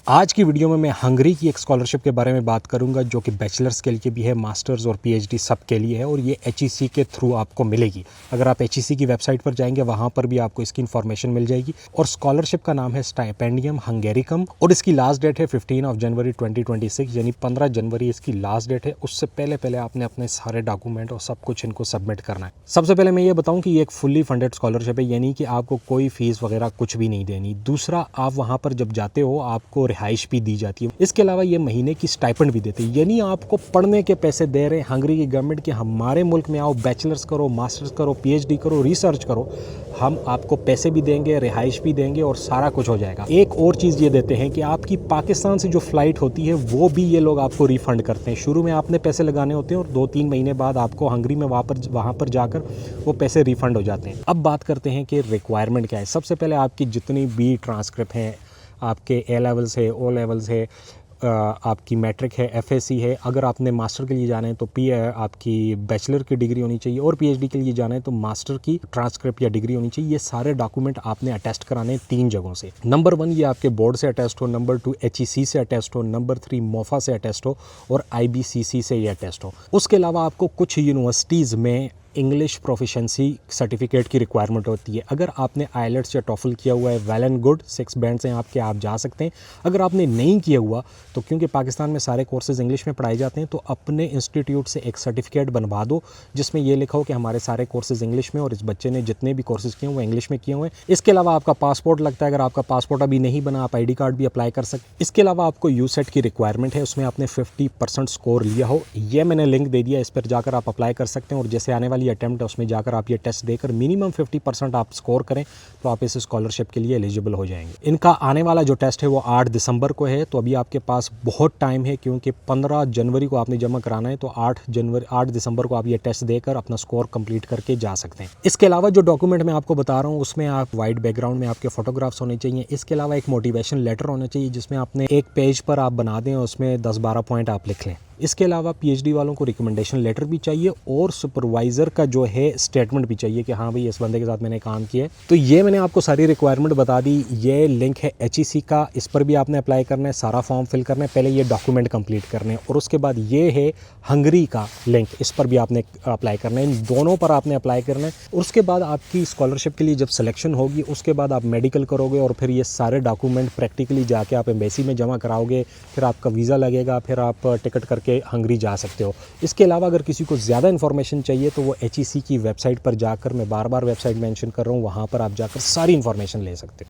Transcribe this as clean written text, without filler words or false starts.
आज की वीडियो में मैं हंगरी की एक स्कॉलरशिप के बारे में बात करूंगा जो कि बैचलर्स के लिए भी है, मास्टर्स और पीएचडी सब के लिए है और ये एचईसी के थ्रू आपको मिलेगी। अगर आप एचईसी की वेबसाइट पर जाएंगे वहां पर भी आपको इसकी इन्फॉर्मेशन मिल जाएगी। और स्कॉलरशिप का नाम है स्टाइपेंडियम हंगेरिकम और इसकी लास्ट डेट है 15 जनवरी 2026, यानी 15 जनवरी इसकी लास्ट डेट है। उससे पहले आपने अपने सारे डॉक्यूमेंट और सब कुछ इनको सबमिट करना है। सबसे पहले मैं ये बताऊँ कि ये एक फुल्ली फंडेड स्कॉलरशिप है, यानी कि आपको कोई फीस वगैरह कुछ भी नहीं देनी। दूसरा, आप वहाँ पर जब जाते हो आपको रिहाइश भी दी जाती है। इसके अलावा ये महीने की स्टाइपेंड भी देते हैं, यानी आपको पढ़ने के पैसे दे रहे हैं हंगरी की गवर्नमेंट कि हमारे मुल्क में आओ, बैचलर्स करो, मास्टर्स करो, पीएचडी करो, रिसर्च करो, हम आपको पैसे भी देंगे, रिहाइश भी देंगे और सारा कुछ हो जाएगा। एक और चीज़ ये देते हैं कि आपकी पाकिस्तान से जो फ्लाइट होती है वो भी ये लोग आपको रिफंड करते हैं। शुरू में आपने पैसे लगाने होते हैं और 2-3 महीने बाद आपको हंगरी में वहाँ पर जाकर वो पैसे रिफंड हो जाते हैं। अब बात करते हैं कि रिक्वायरमेंट क्या है। सबसे पहले आपकी जितनी भी ट्रांसक्रिप्ट हैं, आपके ए लेवल्स है, ओ लेवल्स है, आपकी मैट्रिक है, एफएससी है। अगर आपने मास्टर के लिए जाना है तो आपकी बैचलर की डिग्री होनी चाहिए और पीएचडी के लिए जाना है तो मास्टर की ट्रांसक्रिप्ट या डिग्री होनी चाहिए। ये सारे डॉक्यूमेंट आपने अटेस्ट कराने 3 जगहों से। नंबर 1 ये आपके बोर्ड से अटेस्ट हो, नंबर 2 एचईसी से अटेस्ट हो, नंबर 3 मोफा से अटेस्ट हो और आईबीसीसी से ये अटेस्ट हो। उसके अलावा आपको कुछ यूनिवर्सिटीज़ में इंग्लिश प्रोफिशेंसी सर्टिफिकेट की रिक्वायरमेंट होती है। अगर आपने आइलेट्स या टॉफल किया हुआ है, वेल एंड गुड, 6 बैंड्स हैं आपके, आप जा सकते हैं। अगर आपने नहीं किया हुआ तो क्योंकि पाकिस्तान में सारे कोर्सेज इंग्लिश में पढ़ाए जाते हैं तो अपने इंस्टीट्यूट से एक सर्टिफिकेट बनवा दो जिसमें ये लिखा हो कि हमारे सारे कोर्सेज इंग्लिश में और इस बच्चे ने जितने भी कोर्सेज किए हैं वो इंग्लिश में किए हुए हैं। इसके अलावा आपका पासपोर्ट लगता है, अगर आपका पासपोर्ट अभी नहीं बना आप ID कार्ड भी अप्लाई कर सकते हैं। इसके अलावा आपको यूसेट की रिक्वायरमेंट है, उसमें आपने 50% स्कोर लिया हो। ये मैंने लिंक दे दिया, इस पर जाकर आप अप्लाई कर सकते हैं और जैसे आने वाली अटेम्प्ट है उसमें जाकर आप ये टेस्ट देकर मिनिमम 50% आप स्कोर करें तो आप इस स्कॉलरशिप के लिए एलिजिबल हो जाएंगे। इनका आने वाला जो टेस्ट है वो 8 दिसंबर को है, तो अभी आपके पास बहुत टाइम है क्योंकि 15 जनवरी को आपने जमा कराना है, तो 8 दिसंबर को आप ये टेस्ट देकर अपना स्कोर कंप्लीट करके जा सकते हैं। इसके अलावा जो डॉक्यूमेंट मैं आपको बता रहा हूँ उसमें आप वाइट बैकग्राउंड में आपके फोटोग्राफ्स होने चाहिए। इसके अलावा एक मोटिवेशन लेटर होना चाहिए जिसमें आपने एक पेज पर आप बना दें, उसमें 10-12 पॉइंट आप लिख लें। इसके अलावा पीएचडी वालों को रिकमेंडेशन लेटर भी चाहिए और सुपरवाइज़र का जो है स्टेटमेंट भी चाहिए कि हाँ भाई इस बंदे के साथ मैंने काम किया है। तो ये मैंने आपको सारी रिक्वायरमेंट बता दी। ये लिंक है एचईसी का, इस पर भी आपने अप्लाई करना है, सारा फॉर्म फिल करना है, पहले ये डॉक्यूमेंट कंप्लीट करने हैं और उसके बाद ये है हंगरी का लिंक, इस पर भी आपने अप्लाई करना है। इन दोनों पर आपने अप्लाई करना है और उसके बाद आपकी स्कॉलरशिप के लिए जब सिलेक्शन होगी उसके बाद आप मेडिकल करोगे और फिर ये सारे डॉक्यूमेंट प्रैक्टिकली जाके आप एम्बेसी में जमा कराओगे, फिर आपका वीज़ा लगेगा, फिर आप टिकट करके हंगरी जा सकते हो। इसके अलावा अगर किसी को ज़्यादा इन्फॉर्मेशन चाहिए तो वो एचईसी की वेबसाइट पर जाकर, मैं बार बार वेबसाइट मेंशन कर रहा हूँ, वहाँ पर आप जाकर सारी इन्फॉर्मेशन ले सकते हो।